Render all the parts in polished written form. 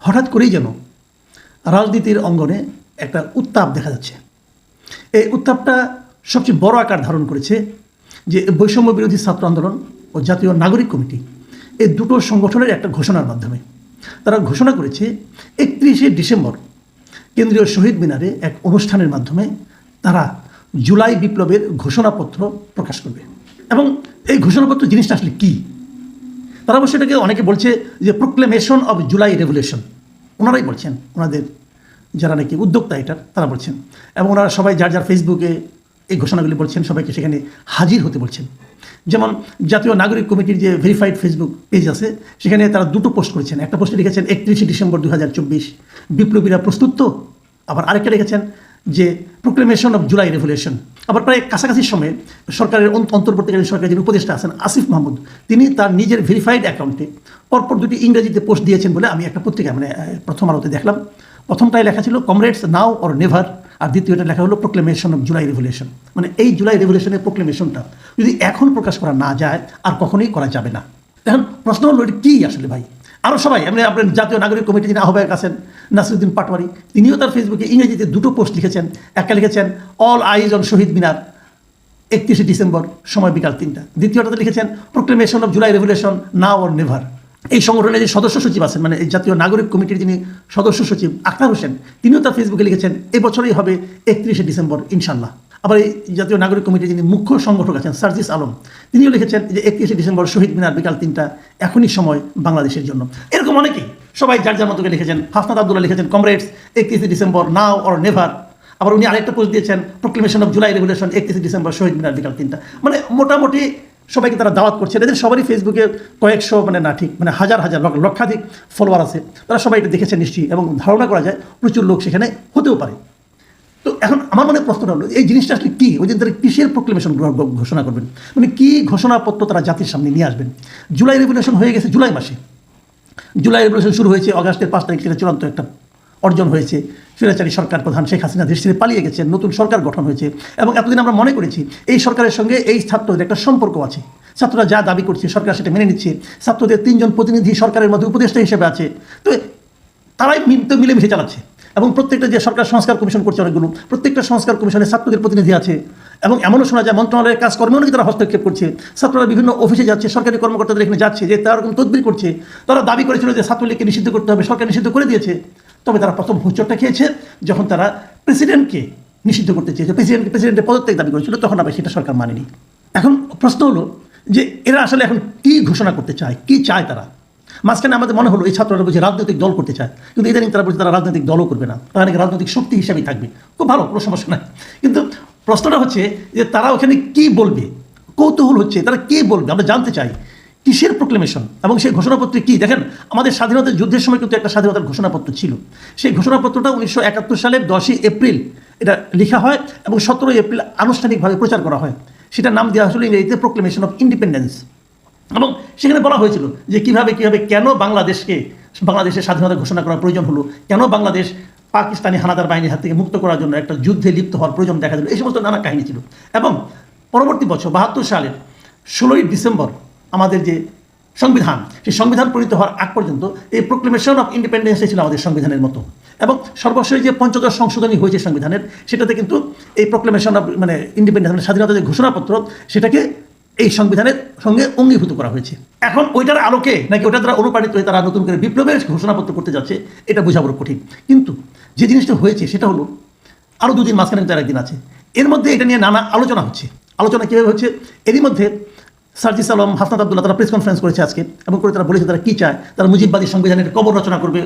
হঠাৎ করেই যেন রাজনীতির অঙ্গনে একটা উত্তাপ দেখা যাচ্ছে। এই উত্তাপটা সবচেয়ে বড় আকার ধারণ করেছে যে বৈষম্য বিরোধী ছাত্র আন্দোলন ও জাতীয় নাগরিক কমিটি এই দুটো সংগঠনের একটা ঘোষণার মাধ্যমে তারা ঘোষণা করেছে 31শে ডিসেম্বর কেন্দ্রীয় শহীদ মিনারে এক অনুষ্ঠানের মাধ্যমে তারা জুলাই বিপ্লবের ঘোষণাপত্র প্রকাশ করবে। এবং এই ঘোষণাপত্র জিনিসটা আসলে কী, তারা অবশ্য এটাকে অনেকে বলছে যে প্রোক্লেমেশন অব জুলাই রেভলিউশন। ওনারাই বলছেন, ওনাদের যারা নাকি উদ্যোক্তা এটার তারা বলছেন, এবং ওনারা সবাই যার যার ফেসবুকে এই ঘোষণাগুলি বলছেন, সবাইকে সেখানে হাজির হতে বলছেন। যেমন জাতীয় নাগরিক কমিটির যে ভেরিফাইড ফেসবুক পেজ আছে সেখানে তারা দুটো পোস্ট করেছেন। একটা পোস্টে লিখেছেন 31শে ডিসেম্বর 2024 বিপ্লবীরা প্রস্তুত তো, আবার আরেকটা লিখেছেন যে প্রোক্লেমেশন অফ জুলাই রেভলিউশন। আবার প্রায় কাছাকাছি সময়ে সরকারের অন্তর্বর্তীকালীন সরকারের যিনি উপদেষ্টা আছেন আসিফ মাহমুদ, তিনি তার নিজের ভেরিফাইড অ্যাকাউন্টে পরপর দুটি ইংরেজিতে পোস্ট দিয়েছেন বলে আমি একটা পত্রিকা প্রথম আলোতে দেখলাম। প্রথমটায় লেখা ছিল কমরেডস নাও অর নেভার, আর দ্বিতীয়টা লেখা হলো প্রোক্লেমেশন অফ জুলাই রেভলিউশন। এই জুলাই রেভলিউশনের প্রোক্লেমেশনটা যদি এখন প্রকাশ করা না যায় আর কখনোই করা যাবে না। এখন প্রশ্ন হলো এটা কী আসলে ভাই? আরও সবাই আপনার জাতীয় নাগরিক কমিটি যিনি আহ্বায়ক আছেন নাসিরুদ্দিন পাটোয়ারি, তিনিও তার ফেসবুকে ইংরেজিতে দুটো পোস্ট লিখেছেন। একটা লিখেছেন all eyes on Shaheed Minar 31শে ডিসেম্বর সময় বিকাল 3টা। দ্বিতীয়টাতে লিখেছেন proclamation of July revolution now or never. এই সংগঠনের যে সদস্য সচিব আছেন এই জাতীয় নাগরিক কমিটির যিনি সদস্য সচিব আখতার হোসেন, তিনিও তার ফেসবুকে লিখেছেন এবছরই হবে 31শে ডিসেম্বর ইনশাল্লাহ। আবার এই জাতীয় নাগরিক কমিটির যিনি মুখ্য সংগঠক আছেন সার্জিস আলম, তিনিও লিখেছেন যে 31শে ডিসেম্বর শহীদ মিনার বিকাল 3টা, এখনই সময় বাংলাদেশের জন্য। এরকম অনেকেই সবাই যার যার মতো লিখেছেন। হাসনাত আবদুল্লাহ লিখেছেন কমরেডস 31শে ডিসেম্বর নাও অর নেভার। আবার উনি আরেকটা পোস্ট দিয়েছেন প্রোক্লেমেশন অফ জুলাই রেভলিউশন 31শে ডিসেম্বর শহীদ মিনার বিকাল 3টা। মোটামুটি সবাইকে তারা দাওয়াত করছেন। এদের সবারই ফেসবুকে কয়েকশো না ঠিক হাজার হাজার লক্ষাধিক ফলোয়ার আছে। তারা সবাই এটা দেখেছেন নিশ্চয়ই, এবং ধারণা করা যায় প্রচুর লোক সেখানে হতেও পারে। তো এখন আমার মনে প্রশ্নটা হলো এই জিনিসটা আসলে কী? ওই দিন তারা কিসের প্রোক্লেমেশন ঘোষণা করবেন? কী ঘোষণাপত্র তারা জাতির সামনে নিয়ে আসবেন? জুলাই রেভলিউশন হয়ে গেছে জুলাই মাসে। জুলাই রেভলিউশন শুরু হয়েছে আগস্টের 5 তারিখ থেকে চূড়ান্ত একটা অর্জন হয়েছে। স্বৈরাচারী সরকার প্রধান শেখ হাসিনা দেশ ছেড়ে পালিয়ে গেছেন, নতুন সরকার গঠন হয়েছে, এবং এতদিন আমরা মনে করেছি এই সরকারের সঙ্গে এই ছাত্রদের একটা সম্পর্ক আছে। ছাত্ররা যা দাবি করছে সরকার সেটা মেনে নিচ্ছে। ছাত্রদের 3 জন প্রতিনিধি সরকারের মধ্যে উপদেষ্টা হিসেবে আছে। তো তারাই তো মিলেমিশে চালাচ্ছে, এবং প্রত্যেকটা যে সরকার সংস্কার কমিশন করছে অনেকগুলো, প্রত্যেকটা সংস্কার কমিশনে ছাত্রদের প্রতিনিধি আছে। এবং এমনও শোনা যায় মন্ত্রণালয়ের কাজকর্মেও নাকি তারা হস্তক্ষেপ করছে। ছাত্ররা বিভিন্ন অফিসে যাচ্ছে, সরকারি কর্মকর্তাদের এখানে যাচ্ছে, যে তারা এরকম তদবির করছে। তারা দাবি করেছিল যে ছাত্রলীগকে নিষিদ্ধ করতে হবে, সরকার নিষিদ্ধ করে দিয়েছে। তবে তারা প্রথম হোঁচটটা খেয়েছে যখন তারা প্রেসিডেন্টকে নিষিদ্ধ করতে চেয়েছে, প্রেসিডেন্টের পদত্যাগ দাবি করেছিল, তখন আবার সেটা সরকার মানেনি। এখন প্রশ্ন হলো যে এরা আসলে এখন কী ঘোষণা করতে চায়, কী চায় তারা? মাঝখানে আমাদের মনে হলো এই ছাত্ররা বুঝে রাজনৈতিক দল করতে চায়, কিন্তু ইদানিং তারা বলছে তারা রাজনৈতিক দলও করবে না, তারা নাকি রাজনৈতিক শক্তি হিসাবেই থাকবে। খুব ভালো, কোনো সমস্যা নাই। কিন্তু প্রশ্নটা হচ্ছে যে তারা ওখানে কী বলবে? কৌতূহল হচ্ছে তারা কী বলবে, আমরা জানতে চাই কিসের প্রোক্লেমেশন এবং সেই ঘোষণাপত্রে কী। দেখেন, আমাদের স্বাধীনতা যুদ্ধের সময় কিন্তু একটা স্বাধীনতার ঘোষণাপত্র ছিল। সেই ঘোষণাপত্রটা 1971 সালের 10ই এপ্রিল এটা লেখা হয়, এবং 17ই এপ্রিল আনুষ্ঠানিকভাবে প্রচার করা হয়। সেটার নাম দেওয়া হয়েছিল ইংরেজিতে প্রোক্লেমেশন অফ ইন্ডিপেন্ডেন্স। এবং সেখানে বলা হয়েছিল যে কীভাবে কেন বাংলাদেশের স্বাধীনতা ঘোষণা করার প্রয়োজন হলো, কেন বাংলাদেশ পাকিস্তানি হানাদার বাহিনীর হাত থেকে মুক্ত করার জন্য একটা যুদ্ধে লিপ্ত হওয়ার প্রয়োজন দেখা দিল। এই সমস্ত নানা কাহিনী ছিল। এবং পরবর্তী বছর 72 সালের 16ই ডিসেম্বর আমাদের যে সংবিধান, সেই সংবিধান প্রণীত হওয়ার আগ পর্যন্ত এই প্রোক্লেমেশন অফ ইন্ডিপেন্ডেন্সই ছিল আমাদের সংবিধানের মতো। এবং সর্বশেষ যে 85 সংশোধনী হয়েছে সংবিধানের, সেটাতে কিন্তু এই প্রোক্লেমেশন অফ ইন্ডিপেন্ডেন্স স্বাধীনতার যে ঘোষণাপত্র সেটাকে এই সংবিধানের সঙ্গে অঙ্গীভূত করা হয়েছে। এখন ওইটার আলোকে নাকি ওটা দ্বারা অনুপ্রাণিত হয়ে তারা নতুন করে বিপ্লবের ঘোষণাপত্র করতে যাচ্ছে, এটা বোঝা বড় কঠিন। কিন্তু যে জিনিসটা হয়েছে সেটা হলো আরও 2 দিন মাঝখানে তার একদিন আছে, এর মধ্যে এটা নিয়ে নানা আলোচনা হচ্ছে। আলোচনা কীভাবে হচ্ছে? এরই মধ্যে সার্জিস আলম, হাসনাত আবদুল্লাহ তারা প্রেস কনফারেন্স করেছে আজকে, এবং করে তারা বলেছে তারা কী চায়। তারা মুজিববাদী সংবিধানের কবর রচনা করবে,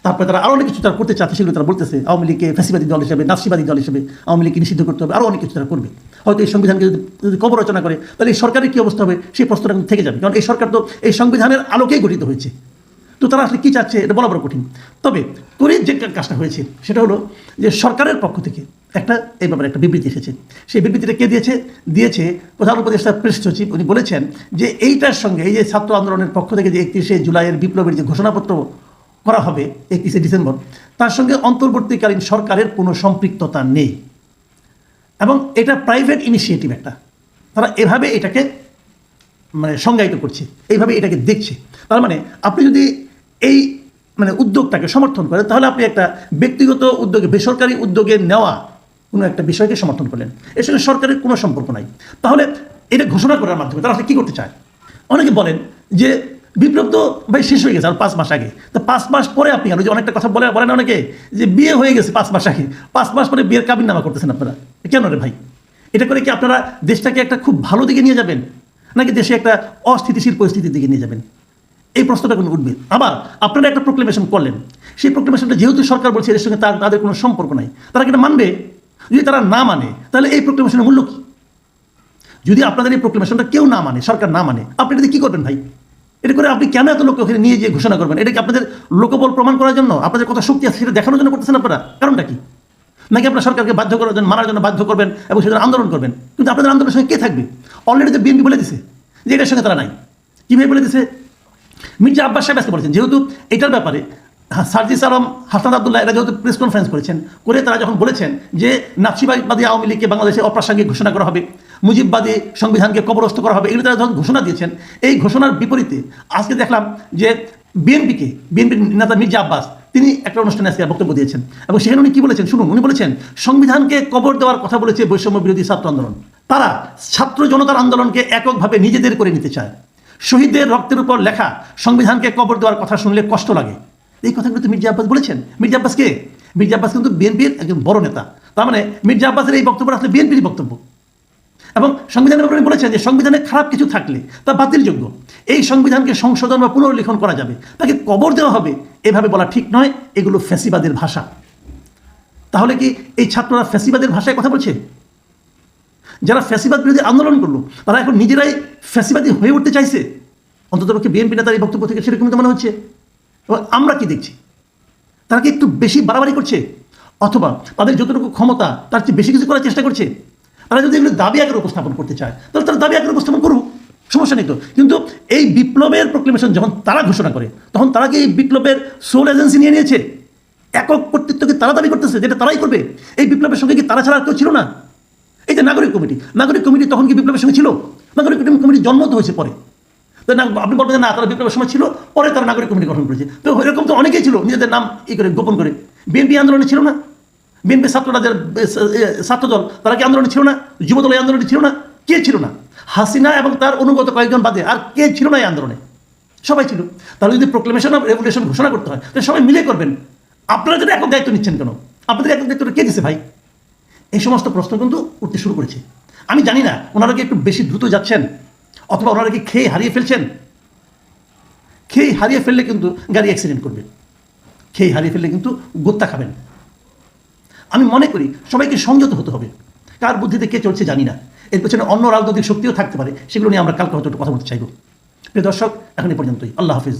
তারপরে তারা আরও অনেক কিছু তারা করতে চাচ্ছে, সেগুলো তারা বলতেছে। আওয়ামী লীগকে ফ্যাসিবাদী দল হিসেবে, নাৎসিবাদী দল হিসেবে আওয়ামী লীগকে নিষিদ্ধ করতে হবে, আরও অনেক কিছু তারা করবে। হয়তো এই সংবিধানকে যদি কবর রচনা করে তাহলে এই সরকারের কী অবস্থা হবে সেই প্রশ্নটা কিন্তু থেকে যাবে, কারণ এই সরকার তো এই সংবিধানের আলোকেই গঠিত হয়েছে। তো তারা আসলে কী চাচ্ছে এটা বলা বড় কঠিন। তবে তরিত যে কাজটা হয়েছে সেটা হলো যে সরকারের পক্ষ থেকে এই ব্যাপারে একটা বিবৃতি এসেছে। সেই বিবৃতিটা কে দিয়েছে প্রধান উপদেষ্টা প্রেস সচিব। উনি বলেছেন যে এইটার সঙ্গে এই যে ছাত্র আন্দোলনের পক্ষ থেকে যে 31শে জুলাইয়ের বিপ্লবের যে ঘোষণাপত্র করা হবে 31শে ডিসেম্বর, তার সঙ্গে অন্তর্বর্তীকালীন সরকারের কোনো সম্পৃক্ততা নেই, এবং এটা প্রাইভেট ইনিশিয়েটিভ একটা। তারা এভাবে এটাকে সংজ্ঞায়িত করছে, এইভাবে এটাকে দেখছে। তার মানে আপনি যদি এই মানে উদ্যোগটাকে সমর্থন করেন, তাহলে আপনি একটা ব্যক্তিগত উদ্যোগে, বেসরকারি উদ্যোগে নেওয়া কোনো একটা বিষয়কে সমর্থন করলেন, এর সঙ্গে সরকারের কোনো সম্পর্ক নাই। তাহলে এটা ঘোষণা করার মাধ্যমে তারা আসলে কী করতে চায়? অনেকে বলেন যে বিপ্লব তো ভাই শেষ হয়ে গেছে আর 5 মাস আগে, তো 5 মাস পরে আপনি কেন, যে অনেকটা কথা বলেন অনেকে যে বিয়ে হয়ে গেছে 5 মাস আগে, 5 মাস পরে বিয়ের কাবিননামা করতেছেন আপনারা, কেন রে ভাই? এটা করে কি আপনারা দেশটাকে একটা খুব ভালো দিকে নিয়ে যাবেন, নাকি দেশে একটা অস্থিতিশীল পরিস্থিতির দিকে নিয়ে যাবেন? এই প্রশ্নটা কোনো উঠবে। আবার আপনারা একটা প্রোক্লেমেশন করলেন, সেই প্রোক্লেমেশনটা যেহেতু সরকার বলছে এর সঙ্গে তাদের কোনো সম্পর্ক নাই, তারা কি এটা মানবে? যদি তারা না মানে তাহলে এই প্রোক্লেমেশনের মূল্য কী? যদি আপনাদের এই প্রোক্লেমেশনটা কেউ না মানে, সরকার না মানে, আপনি এটাতে কী করবেন ভাই? এটা করে আপনি কেন এত লোক ওখানে নিয়ে গিয়ে ঘোষণা করবেন? এটা কি আপনাদের লোকবল প্রমাণ করার জন্য, আপনাদের কত শক্তি আছে সেটা দেখানোর জন্য করতেছেন আপনারা? কারণটা কি? নাকি আপনার সরকারকে বাধ্য করার জন্য, মানার জন্য বাধ্য করবেন এবং সেজন্য আন্দোলন করবেন? কিন্তু আপনাদের আন্দোলনের সঙ্গে কে থাকবে? অলরেডি তো বিএনপি বলে দিছে যে এটার সঙ্গে তারা নাই। কীভাবে বলে দিছে? মির্জা আব্বাস সাহেব আজকে বলেছেন, যেহেতু এটার ব্যাপারে সার্জিস আলম, হাসান আবদুল্লাহ এরা যেহেতু প্রেস কনফারেন্স করেছেন, করে তারা যখন বলেছেন যে নাৎসিবাদী আওয়ামী লীগকে বাংলাদেশে অপ্রাসঙ্গিক ঘোষণা করা হবে, মুজিববাদী সংবিধানকে কবরস্থ করা হবে, এগুলো তারা যখন ঘোষণা দিয়েছেন, এই ঘোষণার বিপরীতে আজকে দেখলাম যে বিএনপির নেতা মির্জা আব্বাস তিনি একটা অনুষ্ঠানে আজকে বক্তব্য দিয়েছেন এবং সেখানে উনি কী বলেছেন শুনুন। উনি বলেছেন সংবিধানকে কবর দেওয়ার কথা বলেছে বৈষম্য বিরোধী ছাত্র আন্দোলন। তারা ছাত্র জনতার আন্দোলনকে এককভাবে নিজেদের করে নিতে চায়। শহীদদের রক্তের উপর লেখা সংবিধানকে কবর দেওয়ার কথা শুনলে কষ্ট লাগে। এই কথাগুলো তো মির্জা আব্বাস বলেছেন। মির্জা আব্বাস কে? মির্জা আব্বাস কিন্তু বিএনপির একজন বড় নেতা। তার মানে মির্জা আব্বাসের এই বক্তব্য আসলে বিএনপির বক্তব্য। এবং সংবিধানের ব্যাপারে বলেছেন যে সংবিধানে খারাপ কিছু থাকলে তা বাতিলযোগ্য, এই সংবিধানকে সংশোধন বা পুনর্লিখন করা যাবে, তাকে কবর দেওয়া হবে, এভাবে বলা ঠিক নয়, এগুলো ফ্যাসিবাদের ভাষা। তাহলে কি এই ছাত্ররা ফ্যাসিবাদের ভাষায় কথা বলছে? যারা ফ্যাসিবাদ বিরোধী আন্দোলন করলো তারা এখন নিজেরাই ফ্যাসিবাদী হয়ে উঠতে চাইছে? অন্ততপক্ষে বিএনপি নেতার এই বক্তব্য থেকে সেরকমই তো মনে হচ্ছে। এবং আমরা কি দেখছি, তারা কি একটু বেশি বাড়াবাড়ি করছে, অথবা তাদের যতটুকু ক্ষমতা তার চেয়ে বেশি কিছু করার চেষ্টা করছে? তারা যদি এগুলো দাবি আকারে উপস্থাপন করতে চায় তাহলে তারা দাবি আকারে উপস্থাপন করুক, সমস্যা নেই তো। কিন্তু এই বিপ্লবের প্রোক্লেমেশন যখন তারা ঘোষণা করে, তখন তারা কি এই বিপ্লবের সোল এজেন্সি নিয়ে নিয়েছে? একক কর্তৃত্বকে তারা দাবি করতেছে, যেটা তারাই করবে। এই বিপ্লবের সঙ্গে কি তারা ছাড়া কেউ ছিল না? এই যে নাগরিক কমিটি তখন কি বিপ্লবের সঙ্গে ছিল? নাগরিক কমিটির জন্ম তো হয়েছে পরে। তো না, আপনি বলবেন না তারা বিপ্লবের সময় ছিল, পরে তারা নাগরিক কমিটি গঠন করেছে। তো এরকম তো অনেকেই ছিল নিজেদের নাম করে গোপন করে। বিএনপি আন্দোলনে ছিল না? বিএনপি ছাত্ররা ছাত্রদল তারা কি আন্দোলনে ছিল না? যুবদল এই আন্দোলনে ছিল না? কে ছিল না? হাসিনা এবং তার অনুগত কয়েকজন বাদে আর কে ছিল না এই আন্দোলনে? সবাই ছিল। তাহলে যদি প্রোক্লেমেশন অফ রেভলিউশন ঘোষণা করতে হয় তাহলে সবাই মিলে করবেন। আপনারা যদি একক দায়িত্ব নিচ্ছেন কেন? আপনাদের একক দায়িত্বটা কে দিছে ভাই? এই সমস্ত প্রশ্ন কিন্তু উঠতে শুরু করেছে। আমি জানি না ওনারা কি একটু বেশি দ্রুত যাচ্ছেন, অথবা ওনারা কি খেয়ে হারিয়ে ফেলছেন। খেয়ে হারিয়ে ফেললে কিন্তু গাড়ি অ্যাক্সিডেন্ট করবে, খেয়ে হারিয়ে ফেললে কিন্তু গোত্তা খাবেন। আমি মনে করি সবাইকে সংযত হতে হবে। কার বুদ্ধিতে কে চলছে জানি না, এর পেছনে অন্য রাজনৈতিক শক্তিও থাকতে পারে, সেগুলো নিয়ে আমরা কালকে হয়তো কথা বলতে চাইব। প্রিয় দর্শক, এখন এই পর্যন্তই। আল্লাহ হাফিজ।